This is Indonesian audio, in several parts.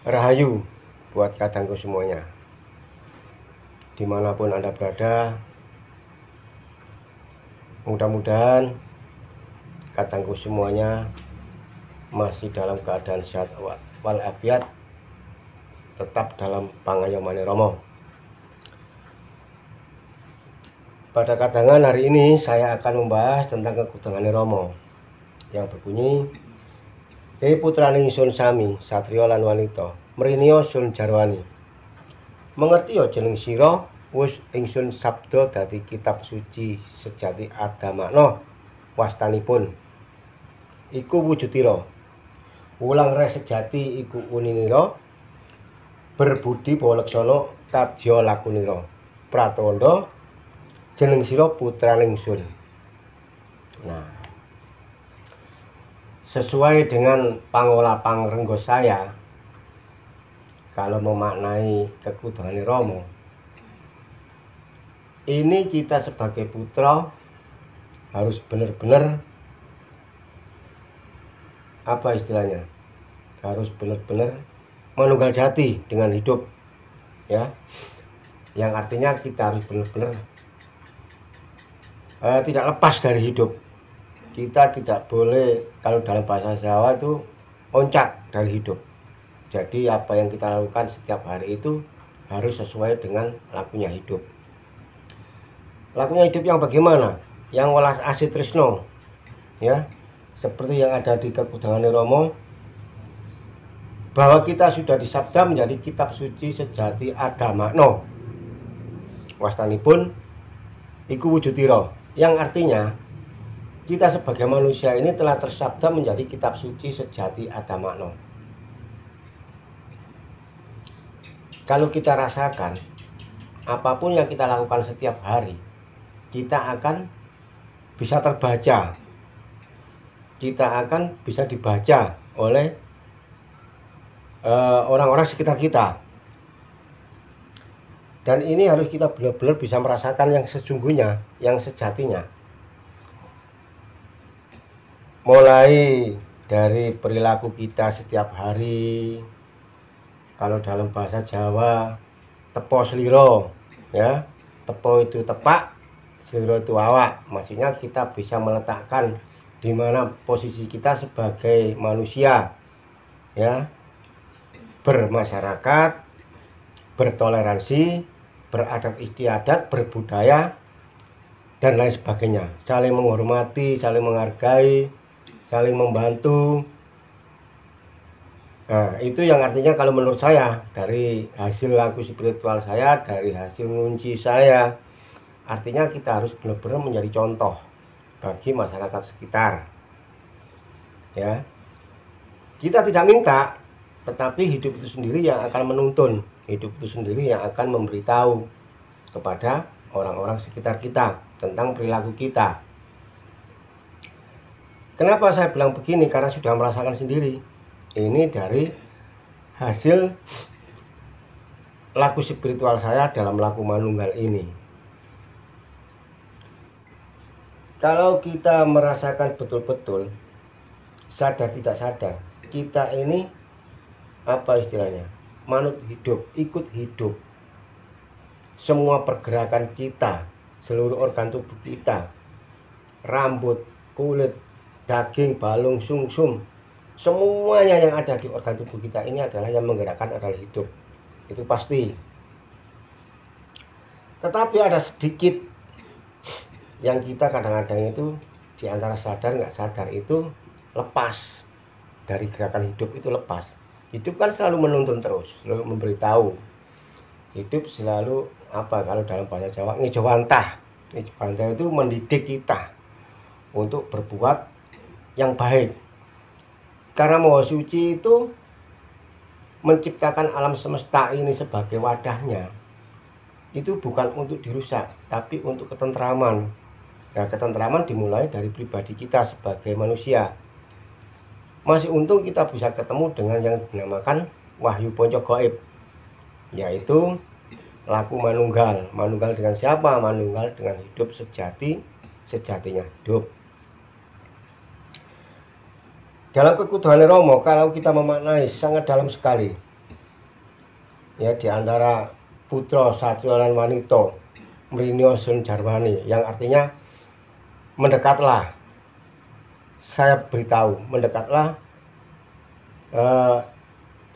Rahayu buat kadangku semuanya, dimanapun Anda berada. Mudah-mudahan kadangku semuanya masih dalam keadaan sehat walafiat, tetap dalam pangayomane Romo. Pada kadangan hari ini saya akan membahas tentang kekudangane Romo yang berbunyi, Hei putrane ingsun sami, satriya lan wanita, mriniya sun jarwani. Mengerti ya jeneng sira, wis ingsun sabda dadi kitab suci sejati adamakna wastanipun. Iku wujudira. Wulang res sejati iku uninira, berbudi bawaleksana kadya lakunira. Pratandha jeneng sira putrane ingsun. Nah, sesuai dengan pangola pangrengga saya, kalau memaknai kekudangane Romo, ini kita sebagai putra harus benar-benar apa istilahnya, harus benar-benar manunggal jati dengan hidup, ya, yang artinya kita harus benar-benar tidak lepas dari hidup. Kita tidak boleh, kalau dalam bahasa Jawa itu, oncat dari hidup. Jadi apa yang kita lakukan setiap hari itu harus sesuai dengan lakunya hidup. Lakunya hidup yang bagaimana? Yang welas asih tresno, ya, seperti yang ada di kekudangane Romo, bahwa kita sudah disabda menjadi kitab suci sejati adamakna wastanipun iku wujudira, yang artinya kita sebagai manusia ini telah tersabda menjadi kitab suci sejati adamakna. Kalau kita rasakan, apapun yang kita lakukan setiap hari, kita akan bisa terbaca, kita akan bisa dibaca oleh orang-orang sekitar kita. Dan ini harus kita benar-benar bisa merasakan yang sesungguhnya, yang sejatinya. Mulai dari perilaku kita setiap hari. Kalau dalam bahasa Jawa, tepo sliro, ya, tepo itu tepak, sliro itu awak. Maksudnya kita bisa meletakkan di mana posisi kita sebagai manusia, ya, bermasyarakat, bertoleransi, beradat istiadat, berbudaya, dan lain sebagainya. Saling menghormati, saling menghargai, saling membantu. Nah, itu yang artinya kalau menurut saya, dari hasil laku spiritual saya, dari hasil ngunci saya, artinya kita harus benar-benar menjadi contoh bagi masyarakat sekitar. Ya, kita tidak minta, tetapi hidup itu sendiri yang akan menuntun, hidup itu sendiri yang akan memberitahu kepada orang-orang sekitar kita tentang perilaku kita. Kenapa saya bilang begini? Karena sudah merasakan sendiri. Ini dari hasil laku spiritual saya dalam laku manunggal ini. Kalau kita merasakan betul-betul, sadar tidak sadar, kita ini apa istilahnya, manut hidup, ikut hidup. Semua pergerakan kita, seluruh organ tubuh kita, rambut, kulit, daging, balung, sumsum, semuanya yang ada di organ tubuh kita ini adalah yang menggerakkan adalah hidup. Itu pasti. Tetapi ada sedikit yang kita kadang-kadang itu diantara sadar nggak sadar itu lepas dari gerakan hidup, itu lepas. Hidup kan selalu menuntun terus, selalu memberitahu. Hidup selalu apa, kalau dalam bahasa Jawa, ngejawantah. Ngejawantah itu mendidik kita untuk berbuat yang baik. Karena Maha Suci itu menciptakan alam semesta ini sebagai wadahnya, itu bukan untuk dirusak, tapi untuk ketentraman. Nah, ketentraman dimulai dari pribadi kita sebagai manusia. Masih untung kita bisa ketemu dengan yang dinamakan wahyu ponco gaib, yaitu laku manunggal. Manunggal dengan siapa? Manunggal dengan hidup sejatinya hidup. Dalam kekudangane Romo, kalau kita memaknai sangat dalam sekali, ya, di antara putra satrio lan wanita mrinio sun jarwani, yang artinya mendekatlah, saya beritahu, mendekatlah,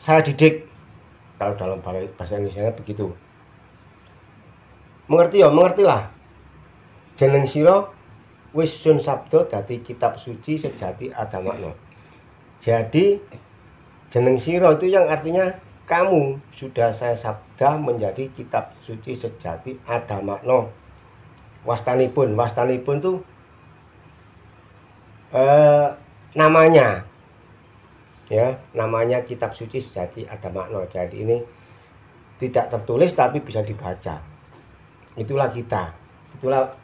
saya didik, kalau dalam bahasa Indonesia begitu. Mengerti ya, mengertilah. Jeneng sira wis sun sabda dadi kitab suci sejati adamakna. Jadi jeneng sira itu yang artinya kamu sudah saya sabda menjadi kitab suci sejati adamakna. Wastanipun tuh namanya, ya, namanya kitab suci sejati adamakna. Jadi ini tidak tertulis tapi bisa dibaca. Itulah kita, itulah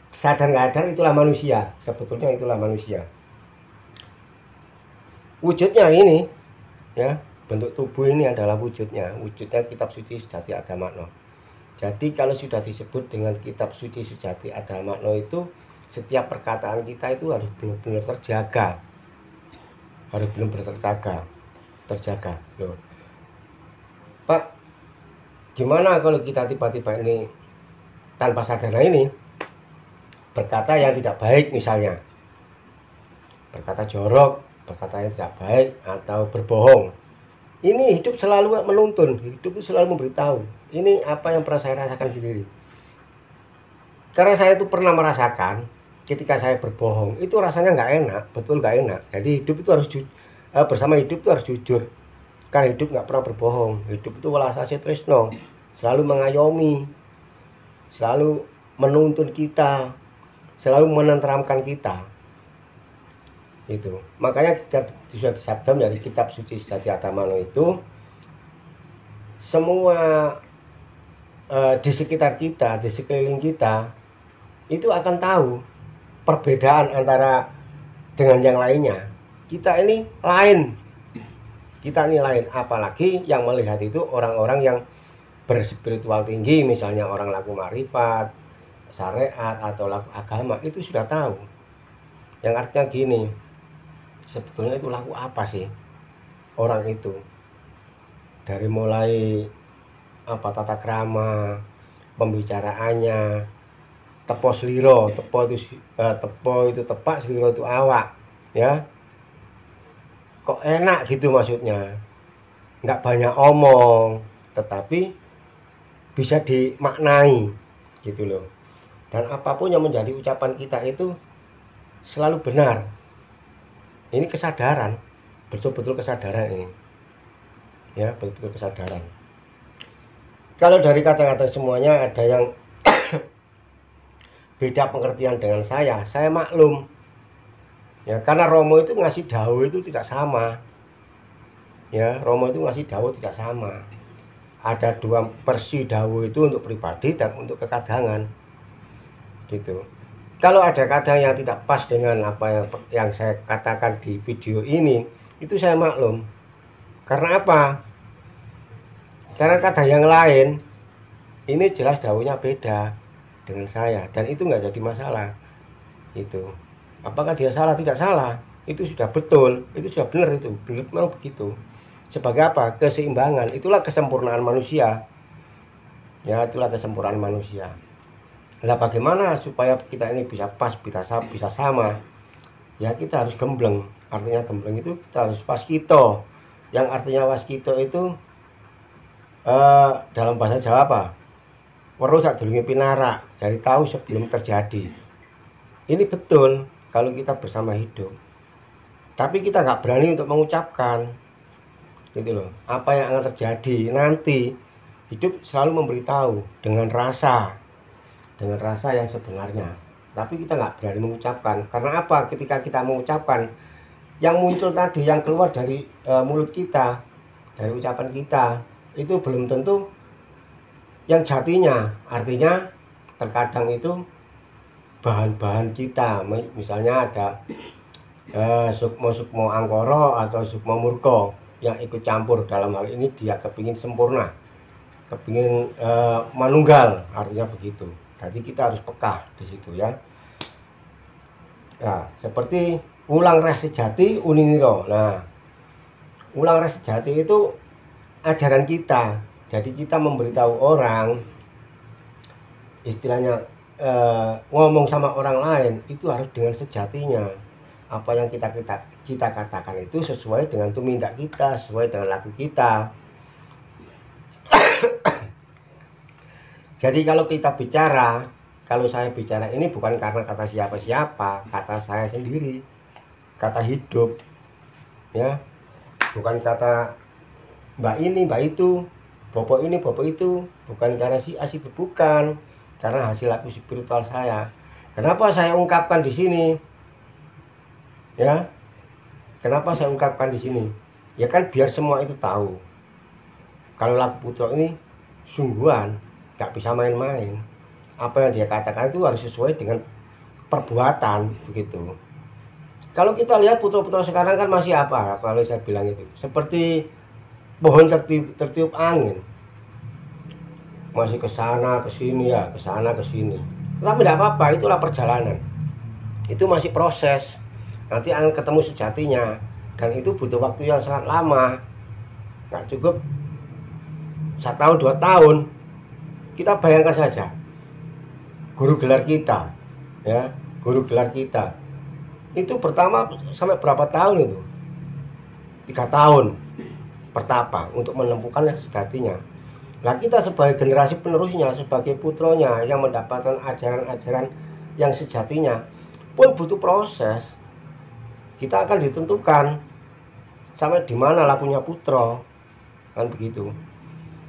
sadar nggak sadar, itulah manusia. Sebetulnya itulah manusia. Wujudnya ini, ya, bentuk tubuh ini adalah wujudnya kitab suci sejati adamakna. Jadi kalau sudah disebut dengan kitab suci sejati adamakna itu, setiap perkataan kita itu harus benar-benar terjaga, harus benar-benar terjaga. Loh, Pak, gimana kalau kita tiba-tiba ini tanpa sadar ini berkata yang tidak baik, misalnya berkata jorok, berkata yang tidak baik, atau berbohong. Ini hidup selalu menuntun, hidup itu selalu memberitahu. Ini apa yang pernah saya rasakan sendiri. Karena saya itu pernah merasakan ketika saya berbohong, itu rasanya nggak enak, betul nggak enak. Jadi hidup itu harus bersama hidup itu harus jujur. Karena hidup nggak pernah berbohong. Hidup itu welas asih tresno, selalu mengayomi, selalu menuntun kita, selalu menenteramkan kita. Itu makanya kita sudah disabda dari kitab suci sejati adamakna itu, semua di sekitar kita, di sekeliling kita itu akan tahu perbedaan antara dengan yang lainnya. Kita ini lain, apalagi yang melihat itu orang-orang yang berspiritual tinggi, misalnya orang laku marifat, syariat, atau laku agama, itu sudah tahu. Yang artinya gini, sebetulnya itu laku apa sih orang itu, dari mulai apa tata krama, pembicaraannya, tepo sliro, tepo itu tepak, sliro itu awak, ya, kok enak gitu maksudnya, nggak banyak omong tetapi bisa dimaknai gitu loh. Dan apapun yang menjadi ucapan kita itu selalu benar. Ini kesadaran, betul-betul kesadaran ini, ya, betul-betul kesadaran. Kalau dari kata-kata semuanya ada yang beda pengertian dengan saya maklum, ya, karena Romo itu ngasih dawuh itu tidak sama, ya, Romo itu ngasih dawuh tidak sama. Ada dua versi dawuh itu, untuk pribadi dan untuk kekadangan, gitu. Kalau ada kadang yang tidak pas dengan apa yang saya katakan di video ini, itu saya maklum. Karena apa? Karena kata yang lain ini jelas dawuhnya beda dengan saya, dan itu nggak jadi masalah. Itu apakah dia salah? Tidak salah, itu sudah betul, itu sudah benar, itu benar, memang begitu. Sebagai apa? Keseimbangan, itulah kesempurnaan manusia, ya, itulah kesempurnaan manusia. Nah, bagaimana supaya kita ini bisa pas, bisa sama, ya, kita harus gembleng. Artinya gembleng itu kita harus waskito, yang artinya waskito itu dalam bahasa Jawa apa? Weruh sadurunge pinarak, dari tahu sebelum terjadi. Ini betul kalau kita bersama hidup, tapi kita nggak berani untuk mengucapkan, gitu loh, apa yang akan terjadi nanti. Hidup selalu memberitahu dengan rasa yang sebenarnya, tapi kita nggak berani mengucapkan. Karena apa? Ketika kita mengucapkan, yang muncul tadi, yang keluar dari mulut kita, dari ucapan kita, itu belum tentu yang jatinya. Artinya terkadang itu bahan-bahan kita, misalnya ada sukmo angkoro atau sukmo murko yang ikut campur. Dalam hal ini dia kepingin sempurna, kepingin manunggal, artinya begitu. Jadi kita harus peka di situ, ya. Nah, seperti ulang reh sejati uniniro. Nah, ulang reh sejati itu ajaran kita, Jadi kita memberitahu orang, istilahnya ngomong sama orang lain itu harus dengan sejatinya. Apa yang kita katakan itu sesuai dengan tumindak kita, sesuai dengan laku kita. Jadi kalau kita bicara, kalau saya bicara ini bukan karena kata siapa-siapa, kata saya sendiri, kata hidup, ya, bukan kata mbak ini, mbak itu, bobo ini, bobo itu, bukan karena si A, si B, bukan, karena hasil laku spiritual saya. Kenapa saya ungkapkan di sini? Ya, kenapa saya ungkapkan di sini? Ya kan biar semua itu tahu. Kalau laku putra ini sungguhan. Nggak bisa main-main. Apa yang dia katakan itu harus sesuai dengan perbuatan, begitu. Kalau kita lihat putra-putra sekarang kan masih apa? Kalau saya bilang itu seperti pohon tertiup angin, masih ke sana ke sini, ya ke sana ke sini. Tapi tidak apa-apa, itulah perjalanan. Itu masih proses. Nanti akan ketemu sejatinya, dan itu butuh waktu yang sangat lama. Nggak cukup 1 tahun 2 tahun. Kita bayangkan saja guru gelar kita, ya, guru gelar kita itu pertama sampai berapa tahun itu? 3 tahun pertapa untuk menemukan yang sejatinya. Nah, kita sebagai generasi penerusnya, sebagai putronya yang mendapatkan ajaran-ajaran yang sejatinya pun butuh proses. Kita akan ditentukan sampai di mana lakunya putra, kan begitu.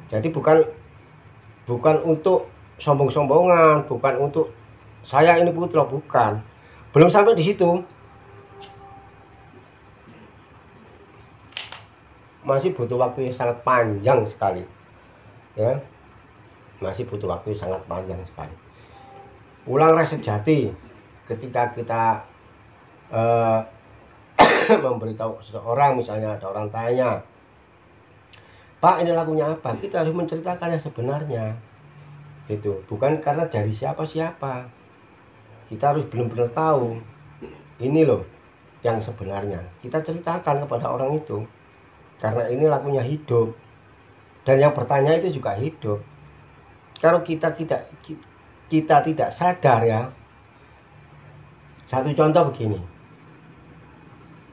Jadi bukan untuk sombong-sombongan, bukan untuk saya ini putra, bukan. Belum sampai di situ. Masih butuh waktu yang sangat panjang sekali. Ya. Masih butuh waktu yang sangat panjang sekali. Ulang rasa sejati ketika kita memberitahu seseorang, misalnya ada orang tanya, Pak, ini lagunya apa? Kita harus menceritakan yang sebenarnya. Itu bukan karena dari siapa-siapa. Kita harus benar-benar tahu. Ini loh yang sebenarnya. Kita ceritakan kepada orang itu. Karena ini lagunya hidup. Dan yang bertanya itu juga hidup. Kalau kita tidak sadar, ya. Satu contoh begini.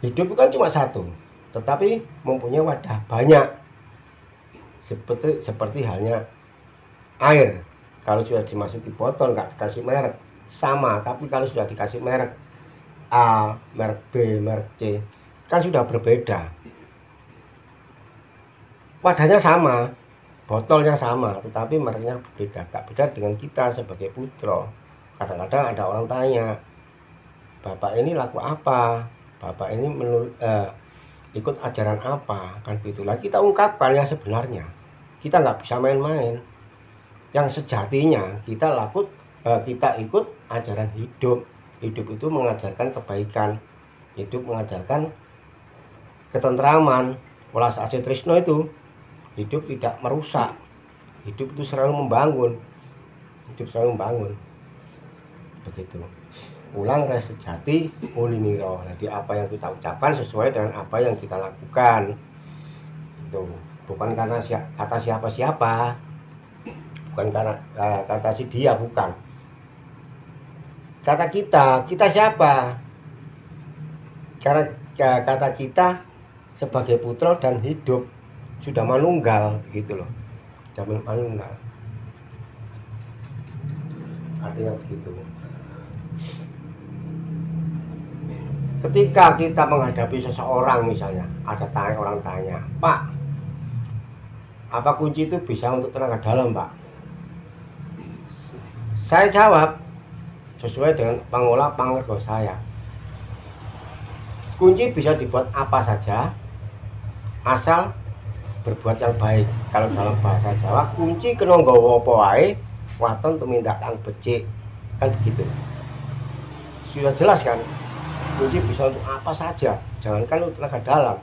Hidup bukan cuma satu, tetapi mempunyai wadah banyak. Seperti halnya air, kalau sudah dimasuki botol nggak dikasih merek sama, tapi kalau sudah dikasih merek A, merek B, merek C, kan sudah berbeda. Wadahnya sama, botolnya sama, tetapi mereknya berbeda. Gak beda dengan kita sebagai putra. Kadang-kadang ada orang tanya, Bapak ini laku apa? Bapak ini ikut ajaran apa, kan begitulah. Kita ungkapkan yang sebenarnya. Kita nggak bisa main-main. Yang sejatinya kita ikut ajaran hidup. Hidup itu mengajarkan kebaikan. Hidup mengajarkan ketentraman. Welas asih tresna itu. Hidup tidak merusak. Hidup itu selalu membangun. Hidup selalu membangun. Begitu. Ulang rasa sejati uliniro. Jadi apa yang kita ucapkan sesuai dengan apa yang kita lakukan. Itu bukan karena kata siapa-siapa, bukan karena kata si dia, bukan. Kata kita siapa? Karena kata kita sebagai putra dan hidup sudah manunggal, begitu loh. Sudah manunggal. Artinya begitu. Ketika kita menghadapi seseorang, misalnya ada orang tanya, Pak, apa kunci itu bisa untuk tenaga dalam, Pak? Saya jawab sesuai dengan pangola pangergo saya. Kunci bisa dibuat apa saja asal berbuat yang baik. Kalau dalam bahasa Jawa, kunci kena nggawa apa wae, waton tumindak kang becik. Kan begitu. Sudah jelas kan? Kunci bisa untuk apa saja, jangankan untuk tenaga dalam.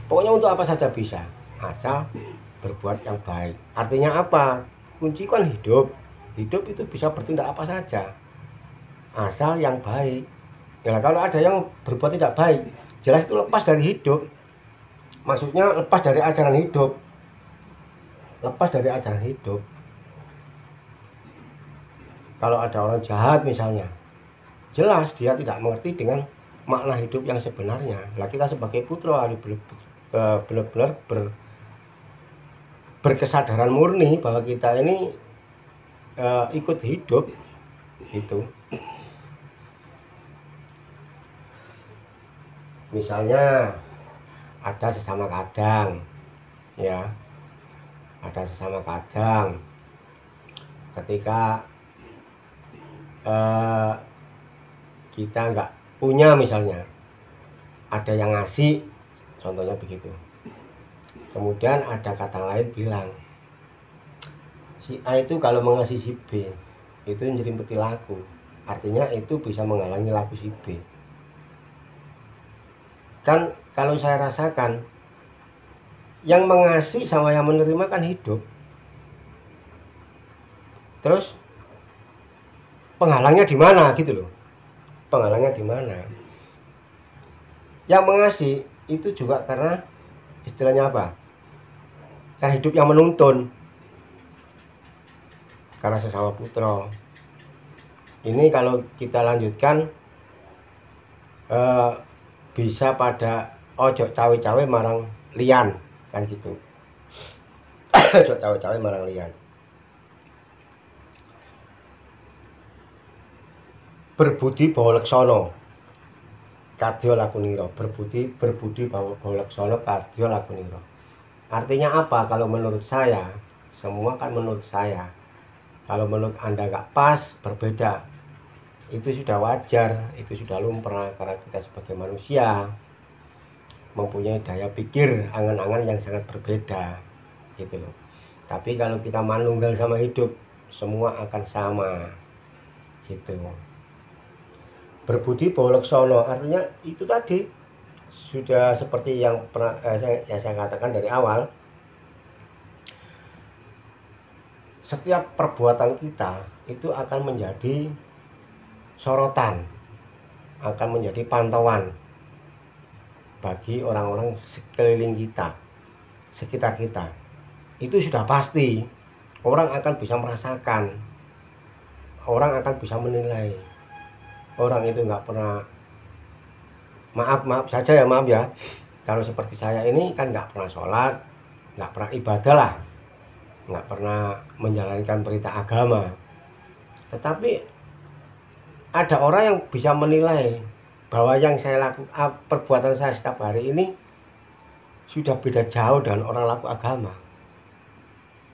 Pokoknya untuk apa saja bisa, asal berbuat yang baik. Artinya apa? Kunci kan hidup. Hidup itu bisa bertindak apa saja, asal yang baik. Ya, kalau ada yang berbuat tidak baik, jelas itu lepas dari hidup. Maksudnya lepas dari ajaran hidup. lepas dari ajaran hidup. Kalau ada orang jahat misalnya, jelas dia tidak mengerti dengan makna hidup yang sebenarnya. Lah kita sebagai putra harus benar-benar berkesadaran murni bahwa kita ini ikut hidup itu. Misalnya ada sesama kadang, ya, ada sesama kadang. Ketika kita nggak punya, misalnya ada yang ngasih, contohnya begitu. Kemudian ada kata lain bilang, si A itu kalau mengasihi si B itu nyerimpeti laku, artinya itu bisa menghalangi laku si B. Kan kalau saya rasakan, yang mengasih sama yang menerima kan hidup. Terus penghalangnya di mana gitu loh? Penghalangnya di mana? Yang mengasih itu juga karena istilahnya apa? Karena hidup yang menuntun. Karena sesama putra. Ini kalau kita lanjutkan bisa pada ojo cawe-cawe marang lian, kan gitu. Ojo cawe-cawe marang lian. Berbudi bawa leksono kadya lakunira. Berbudi bawa leksono kadya lakunira. Artinya apa? Kalau menurut saya, semua kan menurut saya. Kalau menurut Anda nggak pas, berbeda, itu sudah wajar, itu sudah lumrah, karena kita sebagai manusia mempunyai daya pikir, angan-angan yang sangat berbeda gitu loh. Tapi kalau kita manunggal sama hidup, semua akan sama gitu. Berbudi bawa leksono artinya itu tadi sudah seperti yang pernah saya katakan dari awal. Setiap perbuatan kita itu akan menjadi sorotan, akan menjadi pantauan bagi orang-orang sekeliling kita, sekitar kita. Itu sudah pasti. Orang akan bisa merasakan, orang akan bisa menilai. Orang itu nggak pernah, maaf saja ya, maaf ya, kalau seperti saya ini kan nggak pernah sholat, nggak pernah ibadah lah, nggak pernah menjalankan perintah agama. Tetapi ada orang yang bisa menilai bahwa yang saya lakukan, perbuatan saya setiap hari ini sudah beda jauh dengan orang laku agama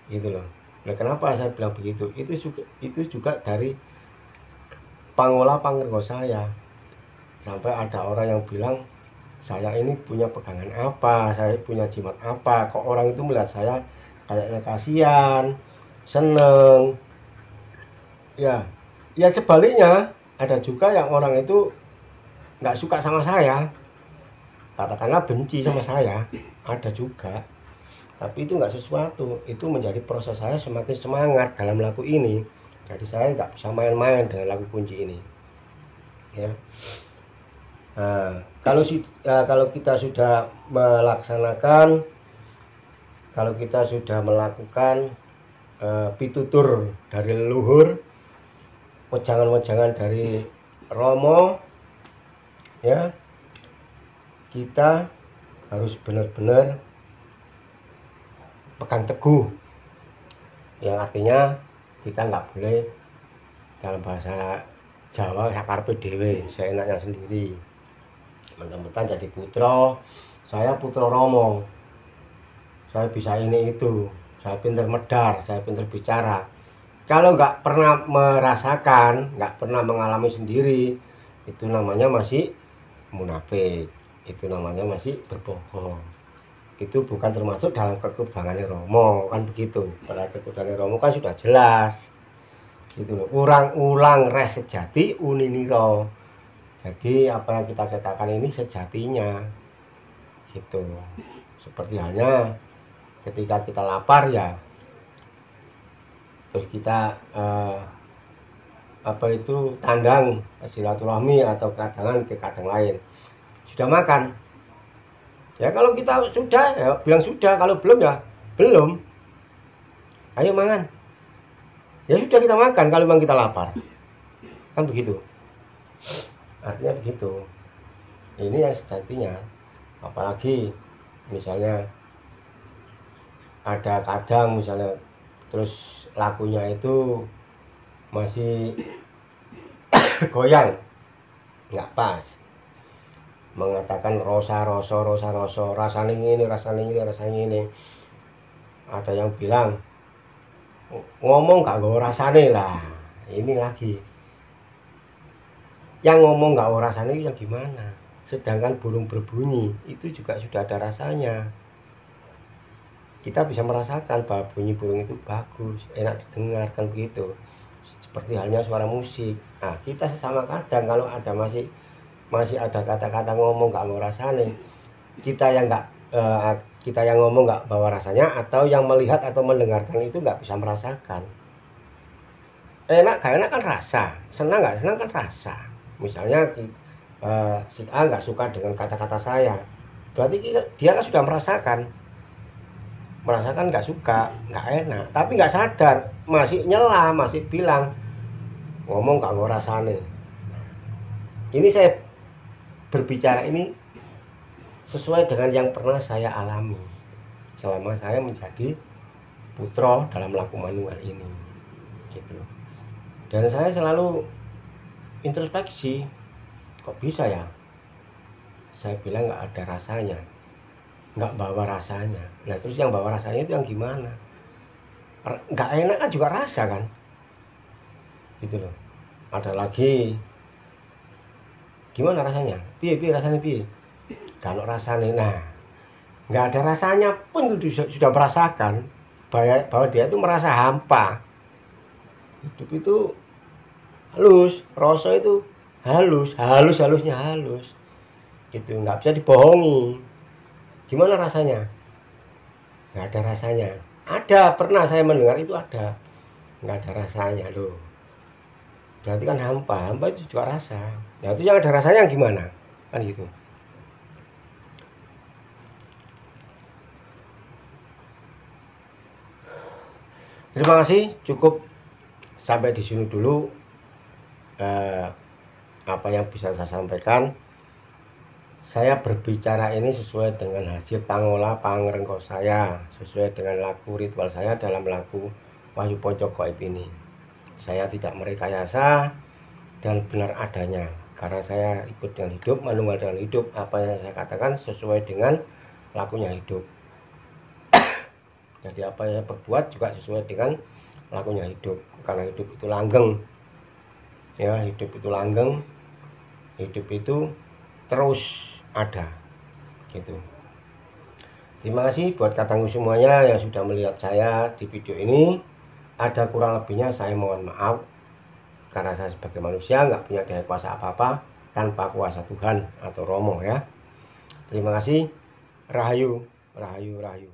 gitu loh. Nah, kenapa saya bilang begitu? Itu juga dari pangola pangergo saya. Sampai ada orang yang bilang, saya ini punya pegangan apa, saya punya jimat apa, kok orang itu melihat saya kayaknya kasihan, seneng. Ya sebaliknya, ada juga yang orang itu nggak suka sama saya, katakanlah benci sama saya, ada juga. Tapi itu nggak sesuatu, itu menjadi proses saya semakin semangat dalam laku ini. Jadi saya nggak bisa main-main dengan laku kunci ini, ya. Nah, kalau kita sudah melaksanakan, kalau kita sudah melakukan pitutur dari leluhur, wejangan-wejangan dari Romo, ya, kita harus benar-benar pegang teguh, yang artinya kita nggak boleh, dalam bahasa Jawa, sakarpe dewe, seenaknya sendiri. Mentang-mentang jadi putra, saya putra Romo, saya bisa ini itu, saya pintar medar, saya pintar bicara. Kalau nggak pernah merasakan, nggak pernah mengalami sendiri, itu namanya masih munafik, itu namanya masih berbohong. Itu bukan termasuk dalam kekutangan Romo, kan begitu. Pada kekutangan Romo kan sudah jelas gitu loh, ulang reh sejati uniniro. Jadi apa yang kita katakan ini sejatinya gitu. Seperti halnya ketika kita lapar, ya, terus kita tandang silaturahmi atau kadangan ke kadang lain, sudah makan. Ya kalau kita sudah, ya bilang sudah, kalau belum ya belum. ayo mangan. Ya sudah, kita makan kalau memang kita lapar. Kan begitu. Artinya begitu. Ini yang sejatinya. Apalagi misalnya ada kadang misalnya terus lakunya itu masih goyang, nggak pas, mengatakan rosa rasanya ini, ada yang bilang ngomong nggak gue rasane lah. Ini lagi yang ngomong nggak gue rasane yang gimana, sedangkan burung berbunyi itu juga sudah ada rasanya. Kita bisa merasakan bahwa bunyi burung itu bagus, enak didengar, kan begitu. Seperti halnya suara musik. Nah, kita sesama kadang kalau ada masih ada kata-kata ngomong nggak mau rasanya, kita yang ngomong nggak bawa rasanya, atau yang melihat atau mendengarkan itu nggak bisa merasakan. Enak gak enak kan rasa, senang nggak senang kan rasa. Misalnya si A nggak suka dengan kata-kata saya, berarti dia kan sudah merasakan nggak suka, nggak enak, tapi nggak sadar, masih nyela, masih bilang ngomong nggak rasane. Ini saya berbicara ini sesuai dengan yang pernah saya alami selama saya menjadi putra dalam laku manual ini, gitu. Dan saya selalu introspeksi, kok bisa ya saya bilang nggak ada rasanya, nggak bawa rasanya. Nah terus yang bawa rasanya itu yang gimana? Nggak enak kan juga rasa kan, gitu loh. Ada lagi, gimana rasanya? Piye rasanya piye? Kalau rasanya, nah nggak ada rasanya pun sudah merasakan bahwa dia itu merasa hampa. Hidup itu halus, rasa itu halusnya halus, gitu, nggak bisa dibohongi. Gimana rasanya? Nggak ada rasanya. Ada, pernah saya mendengar itu ada, nggak ada rasanya loh. Berarti kan hampa itu juga rasa. Nah itu yang ada rasanya yang gimana? Kan gitu. Terima kasih, cukup sampai di sini dulu apa yang bisa saya sampaikan. Saya berbicara ini sesuai dengan hasil pangola pangrengko saya, sesuai dengan laku ritual saya dalam laku Wahyu Pocok Gaib ini. Saya tidak merekayasa dan benar adanya, karena saya ikut dengan hidup, manual dengan hidup. Apa yang saya katakan sesuai dengan lakunya hidup. Jadi apa yang saya perbuat juga sesuai dengan lakunya hidup, karena hidup itu langgeng ya, hidup itu langgeng, hidup itu terus ada, gitu. Terima kasih buat katanggu semuanya yang sudah melihat saya di video ini. Ada kurang lebihnya saya mohon maaf, karena saya sebagai manusia nggak punya daya kuasa apa-apa tanpa kuasa Tuhan atau Romo ya. Terima kasih. Rahayu, rahayu, rahayu.